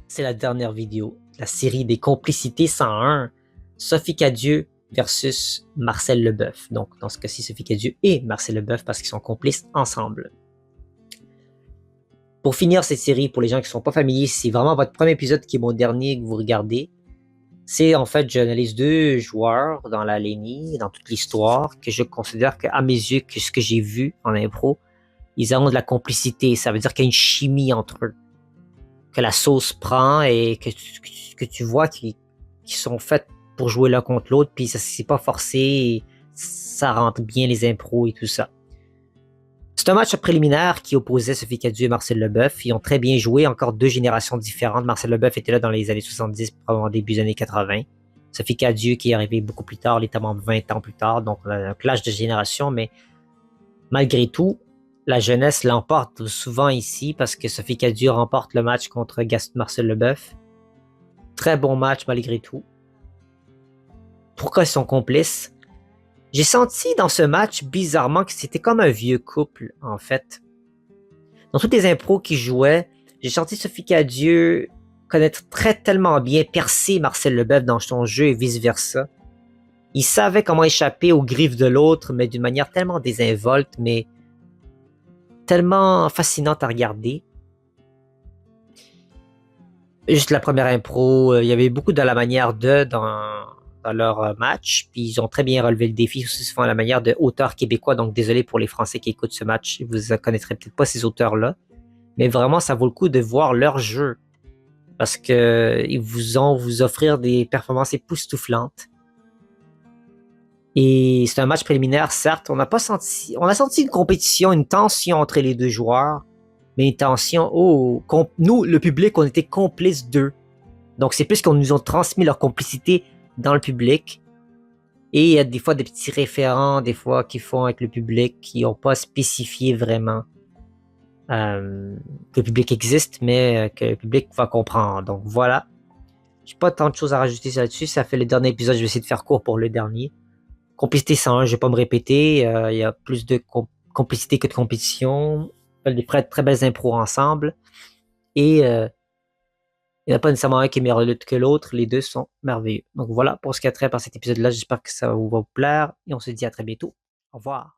C'est la dernière vidéo de la série des Complicités 101, Sophie Cadieux versus Marcel Leboeuf. Donc, dans ce cas-ci, Sophie Cadieux et Marcel Leboeuf parce qu'ils sont complices ensemble. Pour finir cette série, pour les gens qui ne sont pas familiers, c'est vraiment votre premier épisode qui est mon dernier que vous regardez. C'est en fait, j'analyse deux joueurs dans la Lénie, dans toute l'histoire, que je considère qu'à mes yeux, que ce que j'ai vu en impro, ils ont de la complicité. Ça veut dire qu'il y a une chimie entre eux. Que la sauce prend et que tu vois qu'ils sont faits pour jouer l'un contre l'autre, puis ça c'est pas forcé, ça rentre bien les impros et tout ça. C'est un match préliminaire qui opposait Sophie Cadieux et Marcel Leboeuf. Ils ont très bien joué, encore deux générations différentes. Marcel Leboeuf était là dans les années 70, probablement début des années 80. Sophie Cadieux qui est arrivée beaucoup plus tard, littéralement 20 ans plus tard, donc on a un clash de génération, mais malgré tout, la jeunesse l'emporte souvent ici parce que Sophie Cadieux remporte le match contre Marcel Leboeuf. Très bon match malgré tout. Pourquoi ils sont complices? J'ai senti dans ce match, bizarrement, que c'était comme un vieux couple, en fait. Dans toutes les impros qu'ils jouaient, j'ai senti Sophie Cadieux connaître tellement bien, percer Marcel Leboeuf dans son jeu et vice-versa. Il savait comment échapper aux griffes de l'autre, mais d'une manière tellement désinvolte, mais tellement fascinante à regarder. Juste la première impro, il y avait beaucoup de la manière dans leur match, puis ils ont très bien relevé le défi, aussi souvent à la manière de auteurs québécois, donc désolé pour les Français qui écoutent ce match, vous ne connaîtrez peut-être pas ces auteurs-là, mais vraiment ça vaut le coup de voir leur jeu, parce qu'ils vous offrir des performances époustouflantes. Et c'est un match préliminaire, certes, on a senti une compétition, une tension entre les deux joueurs, mais une tension, nous, le public, on était complices d'eux. Donc c'est plus qu'on nous a transmis leur complicité dans le public. Et il y a des fois des petits référents, des fois, qu'ils font avec le public, qui n'ont pas spécifié vraiment que le public existe, mais que le public va comprendre. Donc voilà. J'ai pas tant de choses à rajouter là-dessus. Ça fait le dernier épisode, je vais essayer de faire court pour le dernier. Complicité 101, je vais pas me répéter. Il y a plus de complicité que de compétition. Des très belles impros ensemble. Et il n'y en a pas nécessairement un qui est meilleur que l'autre, les deux sont merveilleux. Donc voilà pour ce qui a trait par cet épisode-là, j'espère que ça va vous plaire et on se dit à très bientôt. Au revoir.